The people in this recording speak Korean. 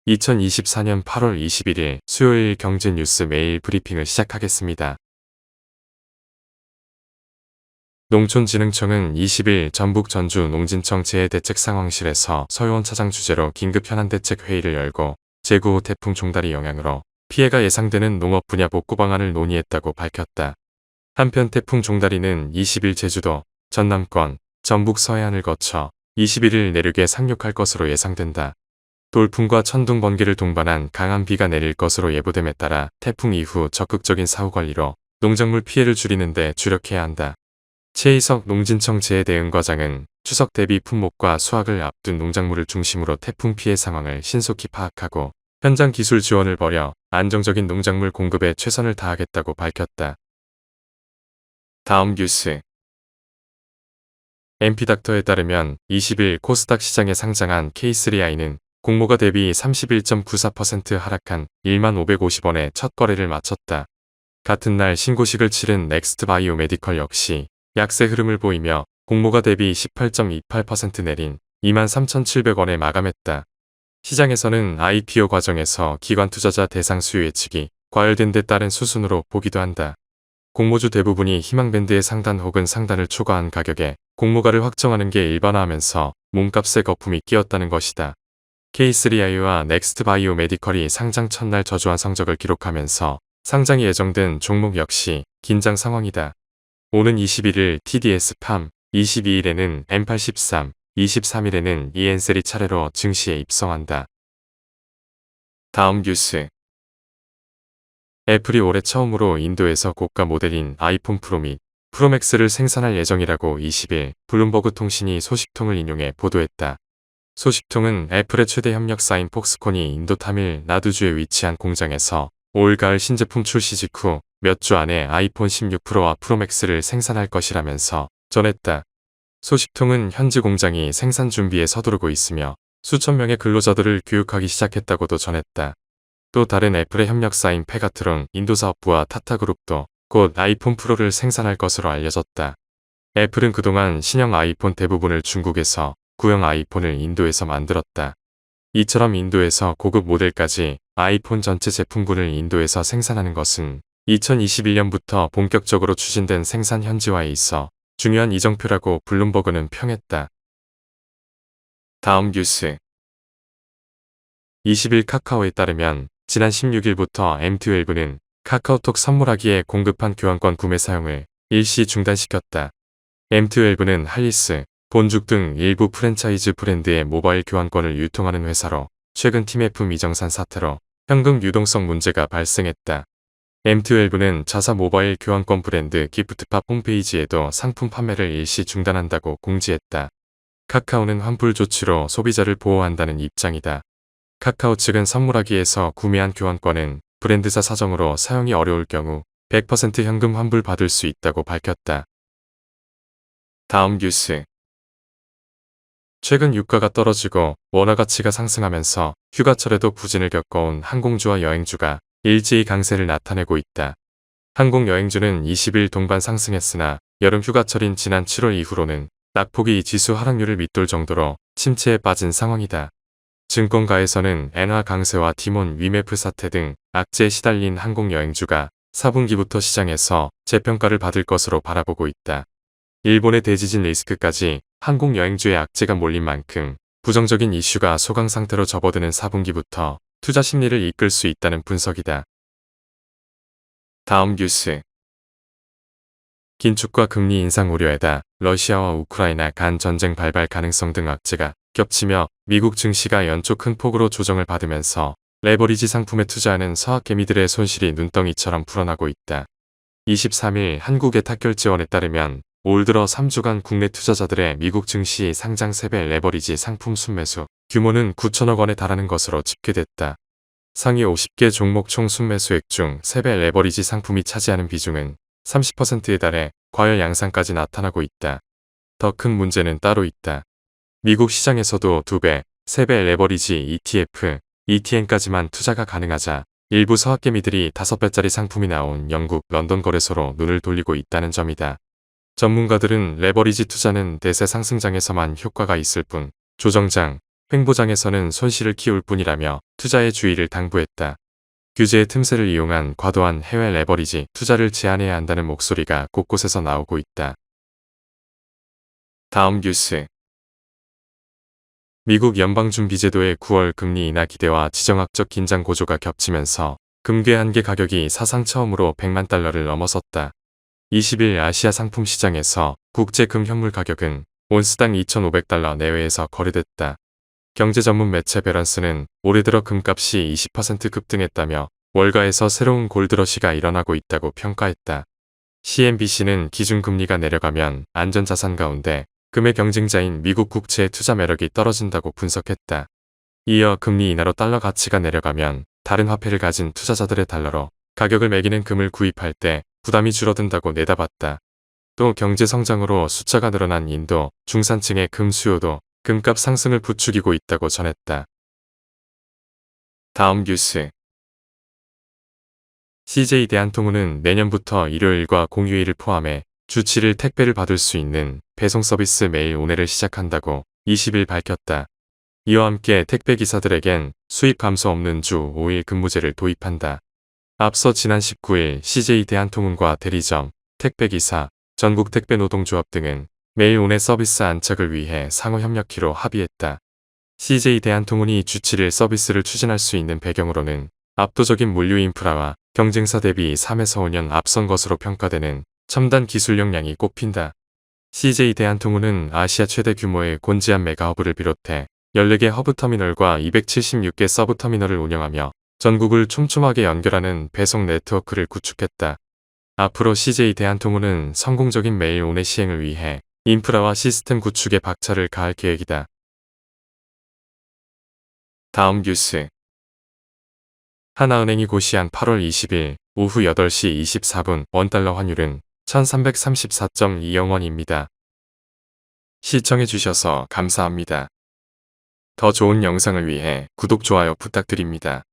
2024년 8월 21일 수요일 경제뉴스 매일 브리핑을 시작하겠습니다. 농촌진흥청은 20일 전북 전주 농진청 재해대책상황실에서 서효원 차장 주재로 긴급 현안대책회의를 열고 제9호 태풍 종다리 영향으로 피해가 예상되는 농업 분야 복구 방안을 논의했다고 밝혔다. 한편 태풍 종다리는 20일 제주도, 전남권, 전북 서해안을 거쳐 21일 내륙에 상륙할 것으로 예상된다. 돌풍과 천둥 번개를 동반한 강한 비가 내릴 것으로 예보됨에 따라 태풍 이후 적극적인 사후관리로 농작물 피해를 줄이는 데 주력해야 한다. 최희석 농진청 재해대응과장은 추석 대비 품목과 수확을 앞둔 농작물을 중심으로 태풍 피해 상황을 신속히 파악하고 현장 기술 지원을 벌여 안정적인 농작물 공급에 최선을 다하겠다고 밝혔다. 다음 뉴스. MP닥터에 따르면 20일 코스닥 시장에 상장한 K3i는 공모가 대비 31.94% 하락한 1550원에 첫 거래를 마쳤다. 같은 날 신고식을 치른 넥스트바이오 메디컬 역시 약세 흐름을 보이며 공모가 대비 18.28% 내린 23,700원에 마감했다. 시장에서는 IPO 과정에서 기관 투자자 대상 수요 예측이 과열된 데 따른 수순으로 보기도 한다. 공모주 대부분이 희망밴드의 상단 혹은 상단을 초과한 가격에 공모가를 확정하는 게 일반화하면서 몸값에 거품이 끼었다는 것이다. K3i와 넥스트바이오 메디컬이 상장 첫날 저조한 성적을 기록하면서 상장이 예정된 종목 역시 긴장 상황이다. 오는 21일 TDS-팜, 22일에는 M83, 23일에는 EN셀이 차례로 증시에 입성한다. 다음 뉴스. 애플이 올해 처음으로 인도에서 고가 모델인 아이폰 프로 및 프로맥스를 생산할 예정이라고 20일 블룸버그 통신이 소식통을 인용해 보도했다. 소식통은 애플의 최대 협력사인 폭스콘이 인도 타밀 나두주에 위치한 공장에서 올 가을 신제품 출시 직후 몇 주 안에 아이폰 16 프로와 프로맥스를 생산할 것이라면서 전했다. 소식통은 현지 공장이 생산 준비에 서두르고 있으며 수천 명의 근로자들을 교육하기 시작했다고도 전했다. 또 다른 애플의 협력사인 페가트론 인도사업부와 타타그룹도 곧 아이폰 프로를 생산할 것으로 알려졌다. 애플은 그동안 신형 아이폰 대부분을 중국에서 구형 아이폰을 인도에서 만들었다. 이처럼 인도에서 고급 모델까지 아이폰 전체 제품군을 인도에서 생산하는 것은 2021년부터 본격적으로 추진된 생산 현지화에 있어 중요한 이정표라고 블룸버그는 평했다. 다음 뉴스. 20일 카카오에 따르면 지난 16일부터 M12는 카카오톡 선물하기에 공급한 교환권 구매 사용을 일시 중단시켰다. M12는 할리스, 본죽 등 일부 프랜차이즈 브랜드의 모바일 교환권을 유통하는 회사로 최근 팀F 미정산 사태로 현금 유동성 문제가 발생했다. M12는 자사 모바일 교환권 브랜드 기프트팝 홈페이지에도 상품 판매를 일시 중단한다고 공지했다. 카카오는 환불 조치로 소비자를 보호한다는 입장이다. 카카오 측은 선물하기에서 구매한 교환권은 브랜드사 사정으로 사용이 어려울 경우 100% 현금 환불 받을 수 있다고 밝혔다. 다음 뉴스. 최근 유가가 떨어지고 원화 가치가 상승하면서 휴가철에도 부진을 겪어온 항공주와 여행주가 일제히 강세를 나타내고 있다. 항공여행주는 20일 동반 상승했으나 여름 휴가철인 지난 7월 이후로는 낙폭이 지수 하락률을 밑돌 정도로 침체에 빠진 상황이다. 증권가에서는 엔화 강세와 티몬 위메프 사태 등 악재에 시달린 항공여행주가 4분기부터 시장에서 재평가를 받을 것으로 바라보고 있다. 일본의 대지진 리스크까지 항공여행주의 악재가 몰린 만큼 부정적인 이슈가 소강 상태로 접어드는 4분기부터 투자 심리를 이끌 수 있다는 분석이다. 다음 뉴스. 긴축과 금리 인상 우려에다 러시아와 우크라이나 간 전쟁 발발 가능성 등 악재가 겹치며 미국 증시가 연초 큰 폭으로 조정을 받으면서 레버리지 상품에 투자하는 서학개미들의 손실이 눈덩이처럼 불어나고 있다. 23일 한국예탁결제원에 따르면 올 들어 3주간 국내 투자자들의 미국 증시 상장 3배 레버리지 상품 순매수 규모는 9천억 원에 달하는 것으로 집계됐다. 상위 50개 종목 총 순매수액 중 3배 레버리지 상품이 차지하는 비중은 30%에 달해 과열 양상까지 나타나고 있다. 더 큰 문제는 따로 있다. 미국 시장에서도 2배, 3배 레버리지 ETF, ETN까지만 투자가 가능하자 일부 서학개미들이 5배짜리 상품이 나온 영국 런던 거래소로 눈을 돌리고 있다는 점이다. 전문가들은 레버리지 투자는 대세 상승장에서만 효과가 있을 뿐 조정장, 횡보장에서는 손실을 키울 뿐이라며 투자의 주의를 당부했다. 규제의 틈새를 이용한 과도한 해외 레버리지 투자를 제한해야 한다는 목소리가 곳곳에서 나오고 있다. 다음 뉴스. 미국 연방준비제도의 9월 금리 인하 기대와 지정학적 긴장 고조가 겹치면서 금괴 한 개 가격이 사상 처음으로 100만 달러를 넘어섰다. 20일 아시아 상품 시장에서 국제 금 현물 가격은 온스당 2,500달러 내외에서 거래됐다. 경제 전문 매체 밸런스는 올해 들어 금값이 20% 급등했다며 월가에서 새로운 골드러시가 일어나고 있다고 평가했다. CNBC는 기준금리가 내려가면 안전자산 가운데 금의 경쟁자인 미국 국채의 투자 매력이 떨어진다고 분석했다. 이어 금리 인하로 달러 가치가 내려가면 다른 화폐를 가진 투자자들의 달러로 가격을 매기는 금을 구입할 때 부담이 줄어든다고 내다봤다. 또 경제 성장으로 숫자가 늘어난 인도, 중산층의 금 수요도 금값 상승을 부추기고 있다고 전했다. 다음 뉴스. CJ 대한통운은 내년부터 일요일과 공휴일을 포함해 주 7일 택배를 받을 수 있는 배송 서비스 매일 운해를 시작한다고 20일 밝혔다. 이와 함께 택배기사들에겐 수입 감소 없는 주 5일 근무제를 도입한다. 앞서 지난 19일 CJ 대한통운과 대리점, 택배기사, 전국택배노동조합 등은 매일 운해 서비스 안착을 위해 상호 협력키로 합의했다. CJ 대한통운이 주 7일 서비스를 추진할 수 있는 배경으로는 압도적인 물류 인프라와 경쟁사 대비 3에서 5년 앞선 것으로 평가되는 첨단 기술 역량이 꼽힌다. CJ 대한통운은 아시아 최대 규모의 곤지암 메가허브를 비롯해 14개 허브터미널과 276개 서브터미널을 운영하며 전국을 촘촘하게 연결하는 배송 네트워크를 구축했다. 앞으로 CJ 대한통운은 성공적인 매일 운해 시행을 위해 인프라와 시스템 구축에 박차를 가할 계획이다. 다음 뉴스. 하나은행이 고시한 8월 20일 오후 8시 24분 원달러 환율은 1334.20원입니다. 시청해주셔서 감사합니다. 더 좋은 영상을 위해 구독, 좋아요 부탁드립니다.